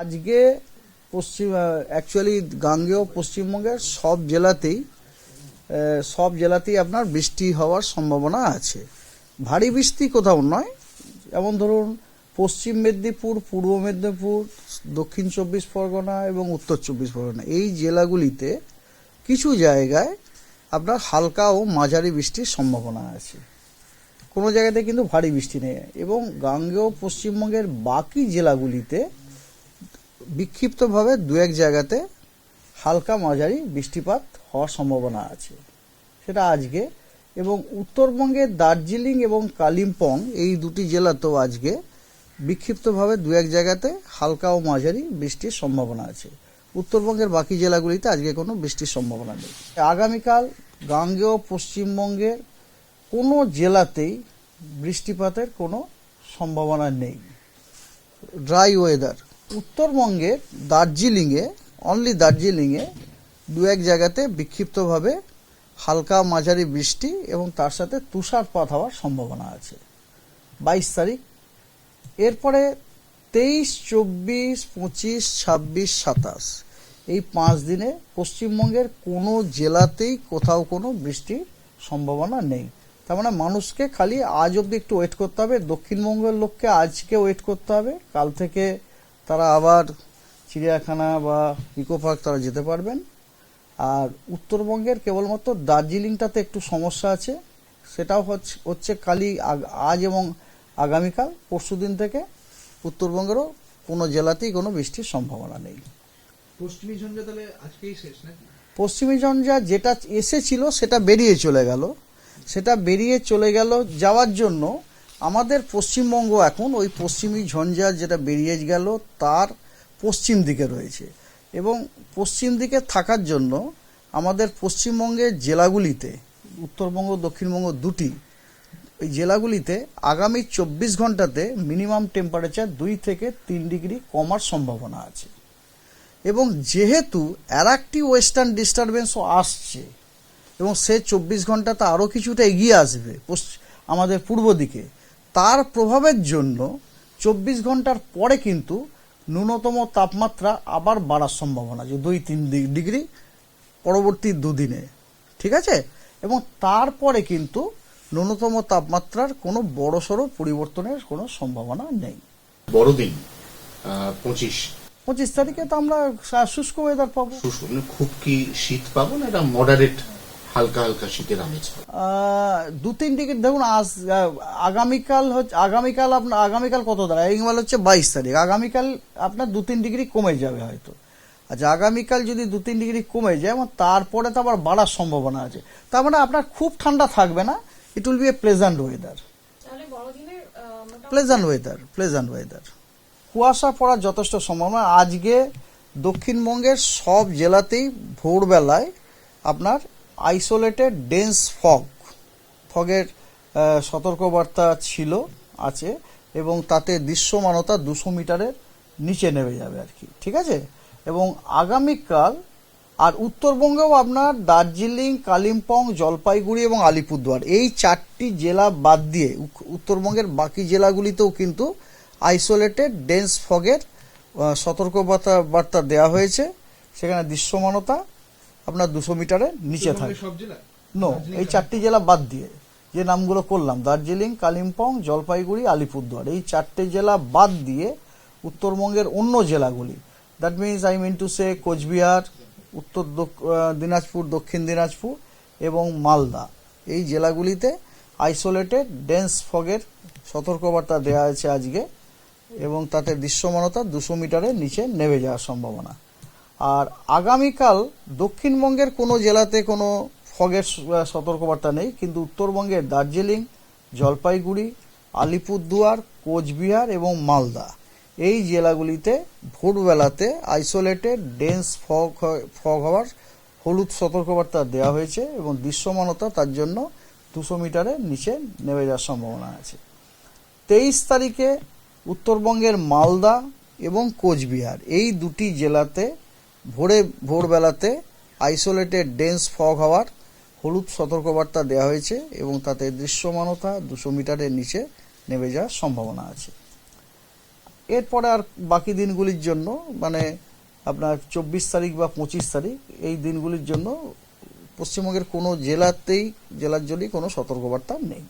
আজকে পশ্চিম অ্যাকচুয়ালি গাঙ্গেয় পশ্চিমবঙ্গের সব জেলাতেই আপনার বৃষ্টি হওয়ার সম্ভাবনা আছে। ভারী বৃষ্টি কোথাও নয়, যেমন ধরুন পশ্চিম মেদিনীপুর, পূর্ব মেদিনীপুর, দক্ষিণ 24 পরগনা এবং উত্তর 24 পরগনা এই জেলাগুলিতে কিছু জায়গায় আপনার হালকা ও মাঝারি বৃষ্টির সম্ভাবনা আছে। কোনো জায়গাতে কিন্তু ভারী বৃষ্টি নেই। এবং গাঙ্গেয় পশ্চিমবঙ্গের বাকি জেলাগুলিতে বিক্ষিপ্তভাবে দু এক জায়গাতে হালকা মাঝারি বৃষ্টিপাত হওয়ার সম্ভাবনা আছে, সেটা আজকে। এবং উত্তরবঙ্গের দার্জিলিং এবং কালিম্পং এই দুটি জেলাতেও আজকে বিক্ষিপ্তভাবে দু এক জায়গাতে হালকা ও মাঝারি বৃষ্টির সম্ভাবনা আছে। উত্তরবঙ্গের বাকি জেলাগুলিতে আজকে কোনো বৃষ্টির সম্ভাবনা নেই। আগামীকাল গাঙ্গেয় পশ্চিমবঙ্গের কোনো জেলাতেই বৃষ্টিপাতের কোনো সম্ভাবনা নেই। Dry weather. উত্তরবঙ্গের দার্জিলিংয়ে দু এক জায়গাতে বিক্ষিপ্তভাবে হালকা মাঝারি বৃষ্টি এবং তার সাথে তুষারপাত হওয়ার সম্ভাবনা আছে 22 তারিখ। এরপরে 23, 24, 25, 26, 27 এই 5 দিনে পশ্চিমবঙ্গের কোনো জেলাতেই কোথাও কোনো বৃষ্টির সম্ভাবনা নেই। তার মানে মানুষকে খালি আজ অবধি একটু ওয়েট করতে হবে। দক্ষিণবঙ্গের লোককে আজকে ওয়েট করতে হবে, কাল থেকে তারা আবার চিড়িয়াখানা বা ইকো পার্ক তারা যেতে পারবেন। আর উত্তরবঙ্গের কেবলমাত্র দার্জিলিংটাতে একটু সমস্যা আছে, সেটাও হচ্ছে খালি আজ এবং আগামীকাল। পরশুদিন থেকে উত্তরবঙ্গেরও কোনো জেলাতেই কোনো বৃষ্টির সম্ভাবনা নেই। পশ্চিমী ঝঞ্ঝা তাহলে আজকেই শেষ নাকি? পশ্চিমী ঝঞ্ঝা যেটা এসেছিল সেটা বেরিয়ে চলে গেল। যাওয়ার জন্য আমাদের পশ্চিমবঙ্গ এখন ওই পশ্চিমী ঝঞ্ঝা যেটা বেরিয়ে গেল তার পশ্চিম দিকে রয়েছে। এবং পশ্চিম দিকে থাকার জন্য আমাদের পশ্চিমবঙ্গের জেলাগুলিতে, উত্তরবঙ্গ দক্ষিণবঙ্গ দুটি, ওই জেলাগুলিতে আগামী 24 ঘন্টাতে মিনিমাম টেম্পারেচার 2 থেকে 3 ডিগ্রি কমার সম্ভাবনা আছে। এবং যেহেতু আর একটি ওয়েস্টার্ন ডিস্টারবেন্সও আসছে এবং সে 24 ঘন্টাতে আরও কিছুটা এগিয়ে আসবে আমাদের পূর্ব দিকে, তার প্রভাবের জন্য 24 ঘন্টার পরে কিন্তু ন্যূনতম তাপমাত্রা আবার বাড়ার সম্ভাবনা আছে 2-3 ডিগ্রি পরবর্তী দুদিনে, ঠিক আছে? এবং তারপরে কিন্তু ন্যূনতম তাপমাত্রার কোনো বড়সড় পরিবর্তনের কোনো সম্ভাবনা নেই। বড়দিন 25 তারিখে তো আমরা শুষ্ক ওয়েদার পাবো। খুব কি শীত পাবো না এটা মডারেট হালকা হালকা শীতের আমেজ? 2-3 ডিগ্রি দেখুন। আগামীকাল কত দাঁড়ায়? ইংবাল হচ্ছে 22 তারিখ। আগামীকাল আপনার 2-3 ডিগ্রি কমে যাবে হয়তো। আচ্ছা, আগামীকাল যদি 2-3 ডিগ্রি কমে যায় এবং তারপরে তো আবার বাড়ার সম্ভাবনা আছে, তার মানে আপনার খুব ঠান্ডা থাকবে না। It will B A pleasant weather. কুয়াশা পড়ার যথেষ্ট সম্ভাবনা। আজকে দক্ষিণবঙ্গের সব জেলাতেই ভোরবেলায় আপনার আইসোলেটেড ডেন্স ফগের সতর্কবার্তা আছে এবং তাতে দৃশ্যমানতা 200 মিটারের নিচে নেমে যাবে আর কি, ঠিক আছে? এবং আগামীকাল আর উত্তরবঙ্গেও আপনার দার্জিলিং, কালিম্পং, জলপাইগুড়ি এবং আলিপুরদুয়ার এই 4টি জেলা বাদ দিয়ে উত্তরবঙ্গের বাকি জেলাগুলিতেও কিন্তু আইসোলেটেড ডেন্স ফগের সতর্কবার্তা দেওয়া হয়েছে। সেখানে দৃশ্যমানতা আপনার 200 মিটারের নিচে থাকে। এই 4টি জেলা বাদ দিয়ে যে নামগুলো করলাম, দার্জিলিং, কালিম্পং, জলপাইগুড়ি, আলিপুরদুয়ার, এই 4টে জেলা বাদ দিয়ে উত্তরবঙ্গের অন্য জেলাগুলি, that means I mean to say Coochbehar, উত্তর দিনাজপুর, দক্ষিণ দিনাজপুর এবং মালদা, এই জেলাগুলিতে আইসোলেটেড ডেন্স ফগের সতর্কবার্তা দেওয়া হয়েছে আজকে এবং তাতে দৃশ্যমানতা 200 মিটারের নিচে নেমে যাওয়ার সম্ভাবনা। আর আগামীকাল দক্ষিণবঙ্গের কোনো জেলাতে কোনো ফগের সতর্কবার্তা নেই, কিন্তু উত্তরবঙ্গের দার্জিলিং, জলপাইগুড়ি, আলিপুরদুয়ার, কোচবিহার এবং মালদা এই জেলাগুলিতে ভোরবেলাতে আইসোলেটেড ডেন্স ফগ হওয়ার হলুদ সতর্কবার্তা দেওয়া হয়েছে এবং দৃশ্যমানতা তার জন্য 200 মিটারের নিচে নেমে যাওয়ার সম্ভাবনা আছে। 23 তারিখে উত্তরবঙ্গের মালদা এবং কোচবিহার এই দুটি জেলাতে ভোরবেলাতে আইসোলেটেড ডেন্স ফগ হওয়ার হলুদ সতর্কবার্তা দেওয়া হয়েছে এবং তাতে দৃশ্যমানতা 200 মিটারের নিচে নেমে যাওয়ার সম্ভাবনা আছে। এরপরে আর বাকি দিনগুলির জন্য মানে আপনার 24 তারিখ বা 25 তারিখ এই দিনগুলির জন্য পশ্চিমবঙ্গের কোনো জেলার জন্যই কোনো সতর্কবার্তা নেই।